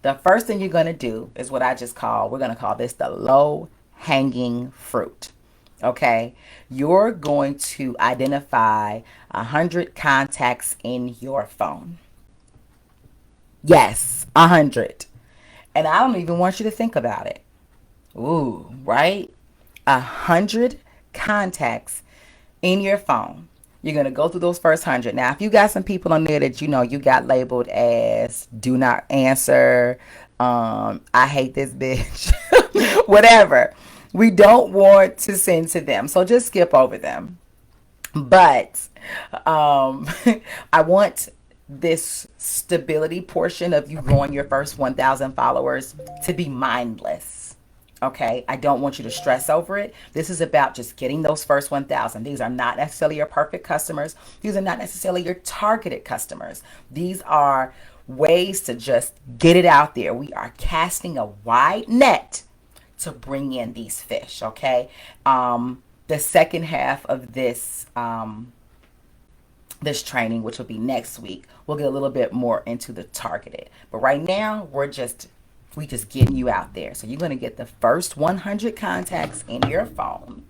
The first thing you're going to do is what we're going to call this the low hanging fruit. Okay. You're going to identify 100 contacts in your phone. Yes, 100. And I don't even want you to think about it. Ooh, right? 100 contacts in your phone. You're going to go through those first 100. Now, if you got some people on there that you got labeled as do not answer, I hate this bitch, whatever, we don't want to send to them. So just skip over them. But I want this stability portion of you growing your first 1,000 followers to be mindless. Okay, I don't want you to stress over it. This is about just getting those first 1,000. These are not necessarily your perfect customers. These are not necessarily your targeted customers. These are ways to just get it out there. We are casting a wide net to bring in these fish. Okay. The second half of this training, which will be next week, we'll get a little bit more into the targeted. But right now, we just getting you out there. So you're going to get the first 100 contacts in your phone,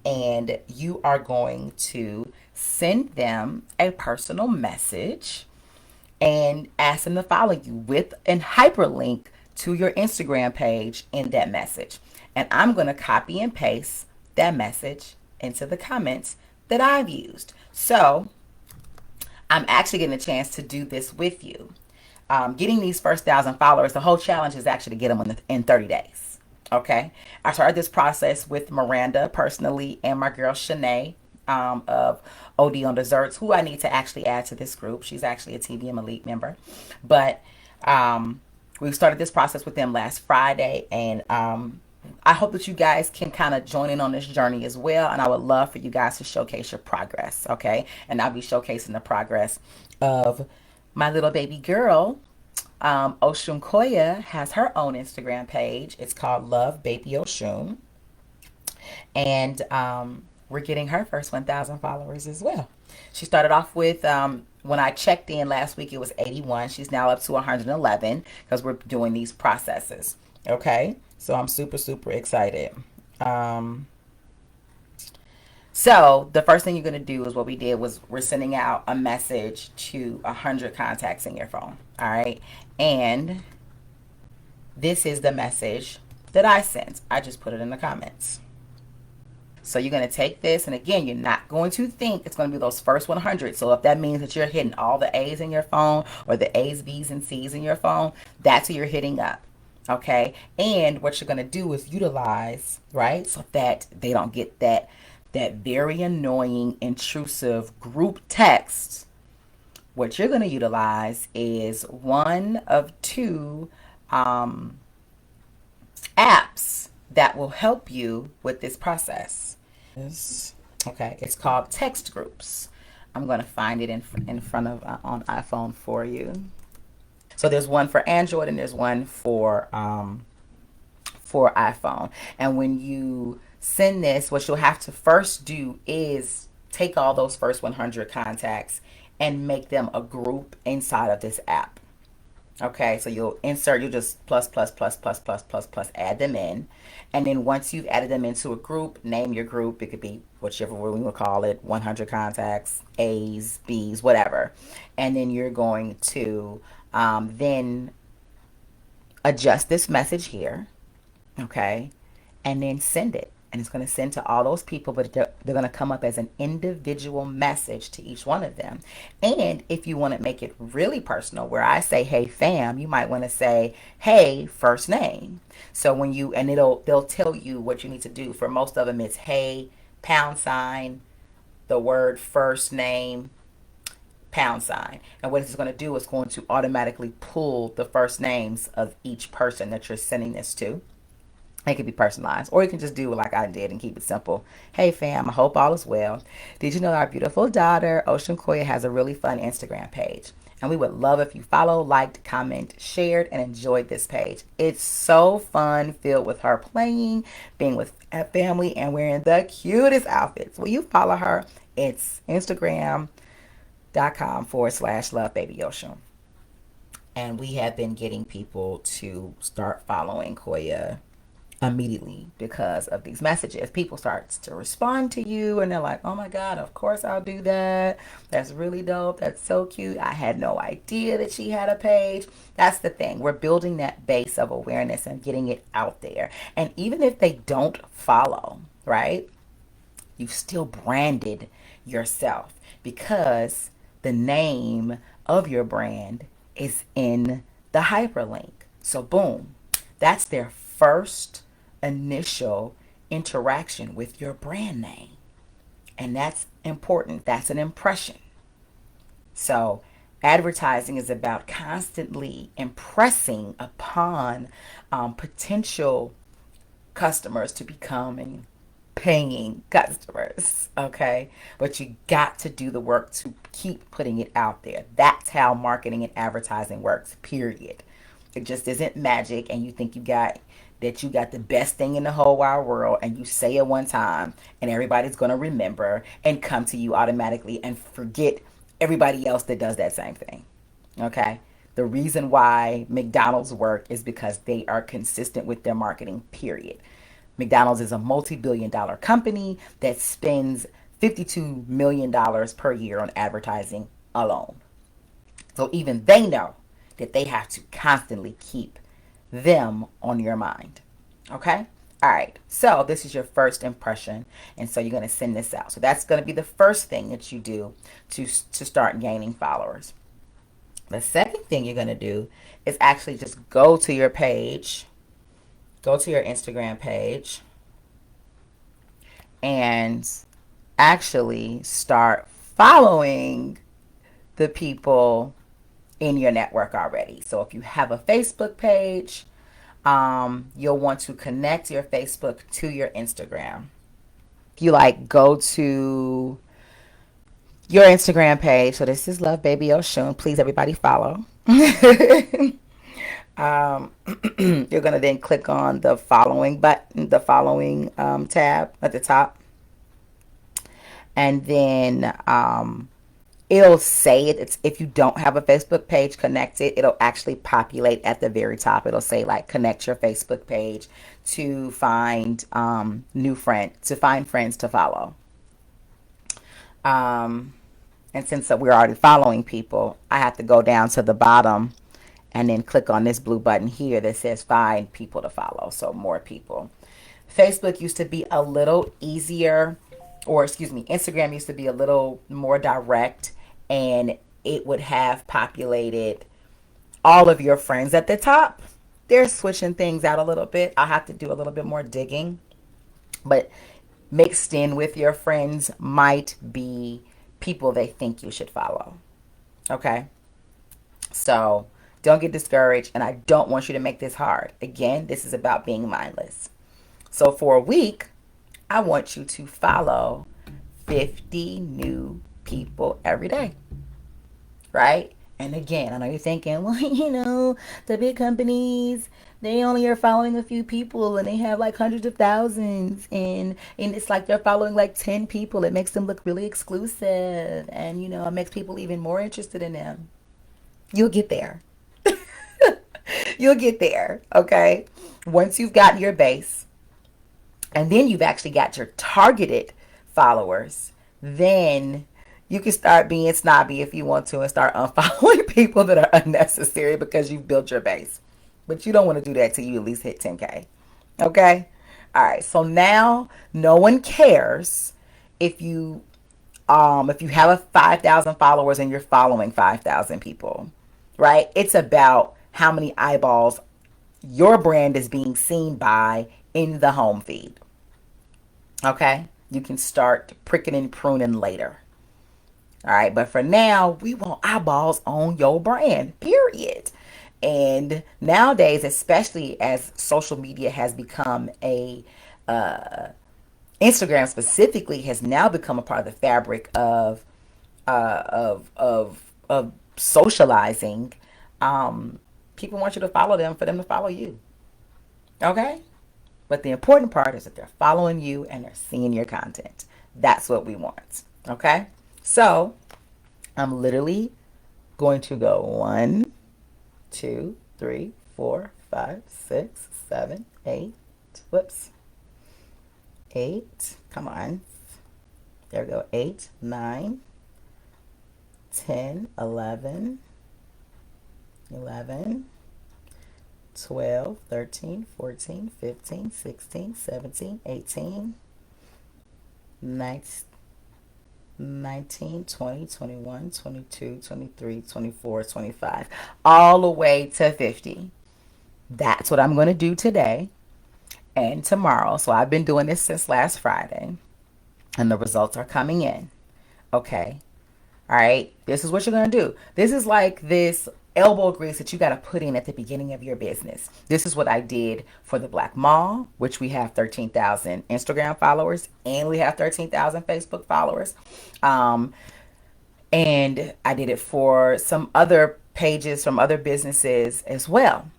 and you are going to send them a personal message and ask them to follow you with a hyperlink to your Instagram page in that message. And I'm going to copy and paste that message into the comments that I've used. So I'm actually getting a chance to do this with you. Getting these first 1,000 followers, the whole challenge is actually to get them in 30 days. Okay. I started this process with Miranda personally and my girl Shanae of OD on Desserts, who I need to actually add to this group. She's actually a TVM Elite member. But we started this process with them last Friday, and I hope that you guys can kind of join in on this journey as well. And I would love for you guys to showcase your progress. Okay. And I'll be showcasing the progress of my little baby girl. Oshun Koya has her own Instagram page. It's called Love Baby Oshun. And we're getting her first 1,000 followers as well. She started off with, when I checked in last week, it was 81. She's now up to 111 because we're doing these processes. Okay. So I'm super, super excited. So the first thing you're going to do is what we did was we're sending out a message to 100 contacts in your phone. All right. And this is the message that I sent. I just put it in the comments. So you're going to take this, and again, you're not going to think it's going to be those first 100. So if that means that you're hitting all the A's in your phone or the A's, B's, and C's in your phone, that's who you're hitting up. Okay. And what you're going to do is utilize, right, so that they don't get that very annoying, intrusive group text. What you're going to utilize is one of two apps that will help you with this process. Okay, it's called text groups. I'm going to find it in front of on iPhone for you. So there's one for Android and there's one for iPhone. And when you send this, what you'll have to first do is take all those first 100 contacts and make them a group inside of this app. Okay, so you'll just plus, add them in. And then once you've added them into a group, name your group. It could be whichever we will call it, 100 contacts, A's, B's, whatever. And then you're going to then adjust this message here. Okay, and then send it. And it's going to send to all those people, but they're going to come up as an individual message to each one of them. And if you want to make it really personal, where I say, hey fam, you might want to say, hey first name. So when they'll tell you what you need to do. For most of them, it's hey, #, the word first name, #. And what it's going to do is going to automatically pull the first names of each person that you're sending this to. It could be personalized, or you can just do like I did and keep it simple. Hey fam, I hope all is well. Did you know our beautiful daughter, Ocean Koya, has a really fun Instagram page? And we would love if you follow, liked, comment, shared, and enjoyed this page. It's so fun, filled with her playing, being with family, and wearing the cutest outfits. Will you follow her? It's Instagram.com/lovebabyocean. And we have been getting people to start following Koya immediately because of these messages. People start to respond to you and they're like, oh my God, of course I'll do that. That's really dope. That's so cute. I had no idea that she had a page. That's the thing. We're building that base of awareness and getting it out there. And even if they don't follow, right, you've still branded yourself because the name of your brand is in the hyperlink. So, boom, that's their first initial interaction with your brand name. And that's important. That's an impression. So, advertising is about constantly impressing upon potential customers to becoming paying customers, okay? But you got to do the work to keep putting it out there. That's how marketing and advertising works, period. It just isn't magic and you think you got the best thing in the whole wide world and you say it one time and everybody's going to remember and come to you automatically and forget everybody else that does that same thing. Okay? The reason why McDonald's work is because they are consistent with their marketing, period. McDonald's is a multi-billion-dollar company that spends $52 million per year on advertising alone. So even they know that they have to constantly keep them on your mind. Okay? All right. So this is your first impression. And so you're going to send this out. So that's going to be the first thing that you do to start gaining followers. The second thing you're going to do is actually just go to your page, go to your Instagram page, and actually start following the people in your network already. So if you have a Facebook page, you'll want to connect your Facebook to your Instagram. You like go to your Instagram page. So this is Love Baby Oshun. Please, everybody follow. You're going to then click on the following button, the following tab at the top. And then it'll say it. It's, if you don't have a Facebook page connected, it'll actually populate at the very top. It'll say like connect your Facebook page to find to find friends to follow. And since we're already following people, I have to go down to the bottom and then click on this blue button here that says find people to follow. So more people. Facebook used to be a little easier, or excuse me, Instagram used to be a little more direct, and it would have populated all of your friends at the top. They're switching things out a little bit. I'll have to do a little bit more digging, but mixed in with your friends might be people they think you should follow. Okay? So don't get discouraged, and I don't want you to make this hard. Again, this is about being mindless. So for a week, I want you to follow 50 new people every day, right? And again, I know you're thinking, well, the big companies, they only are following a few people and they have like hundreds of thousands, and it's like they're following like 10 people. It makes them look really exclusive, and it makes people even more interested in them. You'll get there. You'll get there, okay? Once you've gotten your base, and then you've actually got your targeted followers, then you can start being snobby if you want to and start unfollowing people that are unnecessary because you've built your base. But you don't want to do that till you at least hit 10K. Okay? All right. So now no one cares if you have a 5,000 followers and you're following 5,000 people, right? It's about how many eyeballs your brand is being seen by in the home feed. Okay? You can start pricking and pruning later. All right, but for now, we want eyeballs on your brand, period. And nowadays, especially as social media has become Instagram specifically has now become a part of the fabric of socializing. People want you to follow them for them to follow you. Okay? But the important part is that they're following you and they're seeing your content. That's what we want. Okay? So, I'm literally going to go 1, 2, 3, 4, 5, 6, 7, 8. Whoops. 8. Come on. There we go. 8, 9, 10, 11, 11, 12, 13, 14, 15, 16, 17, 18, 19, 20, 21, 22, 23, 24, 25, all the way to 50. That's what I'm going to do today and tomorrow. So I've been doing this since last Friday, and the results are coming in. Okay. All right. This is what you're going to do. This is like this elbow grease that you got to put in at the beginning of your business. This is what I did for the Black Mall, which we have 13,000 Instagram followers and we have 13,000 Facebook followers. And I did it for some other pages from other businesses as well.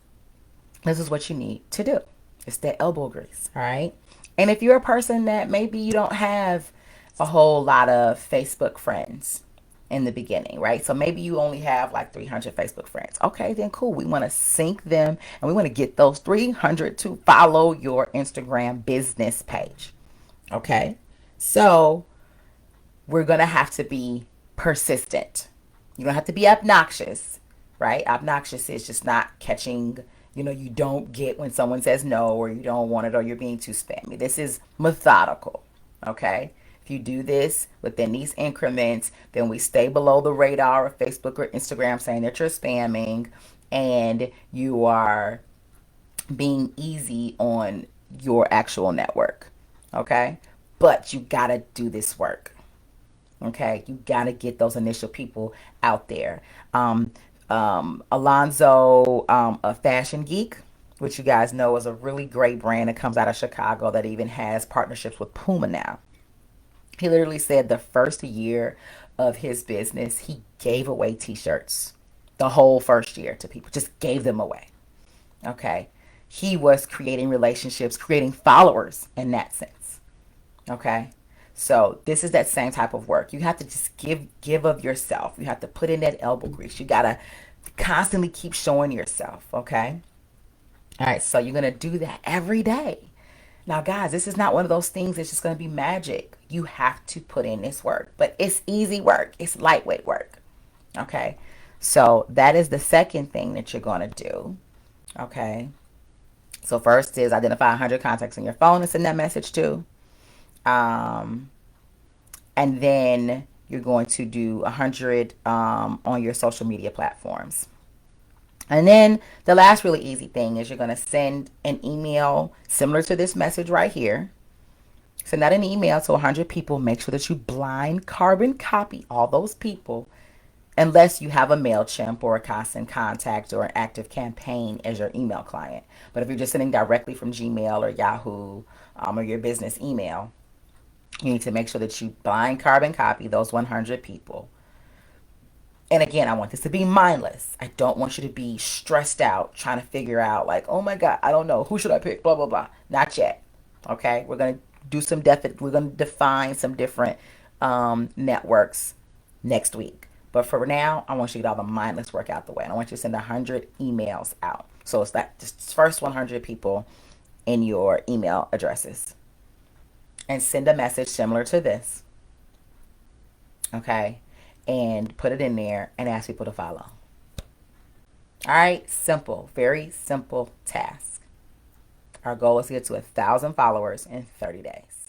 This is what you need to do. It's that elbow grease, all right? And if you're a person that maybe you don't have a whole lot of Facebook friends in the beginning, right? So maybe you only have like 300 Facebook friends. Okay, then cool. We want to sync them and we want to get those 300 to follow your Instagram business page. Okay, so we're going to have to be persistent. You don't have to be obnoxious, right? Obnoxious is just not catching, you don't get when someone says no or you don't want it or you're being too spammy. This is methodical, okay? If you do this within these increments, then we stay below the radar of Facebook or Instagram saying that you're spamming and you are being easy on your actual network, okay? But you gotta do this work, okay? You gotta get those initial people out there. Alonzo, a fashion geek, which you guys know is a really great brand that comes out of Chicago that even has partnerships with Puma now. He literally said the first year of his business, he gave away t-shirts the whole first year to people, just gave them away. Okay. He was creating relationships, creating followers in that sense. Okay. So this is that same type of work. You have to just give of yourself. You have to put in that elbow grease. You gotta constantly keep showing yourself. Okay. All right. So you're gonna do that every day. Now, guys, this is not one of those things that's just gonna be magic. You have to put in this work, but it's easy work. It's lightweight work. Okay. So that is the second thing that you're gonna do. Okay. So first is identify 100 contacts on your phone and send that message to. And then you're going to do 100 on your social media platforms. And then the last really easy thing is you're going to send an email similar to this message right here. Send out an email to 100 people. Make sure that you blind carbon copy all those people unless you have a MailChimp or a Constant Contact or an Active Campaign as your email client. But if you're just sending directly from Gmail or Yahoo or your business email, you need to make sure that you blind carbon copy those 100 people. And again, I want this to be mindless. I don't want you to be stressed out trying to figure out like, oh my God, I don't know. Who should I pick? Blah, blah, blah. Not yet. Okay. We're going to do we're going to define some different networks next week. But for now, I want you to get all the mindless work out the way. And I want you to send 100 emails out. So it's that just first 100 people in your email addresses. And send a message similar to this. Okay. And put it in there and ask people to follow. All right. Simple. Very simple task. Our goal is to get to 1,000 followers in 30 days.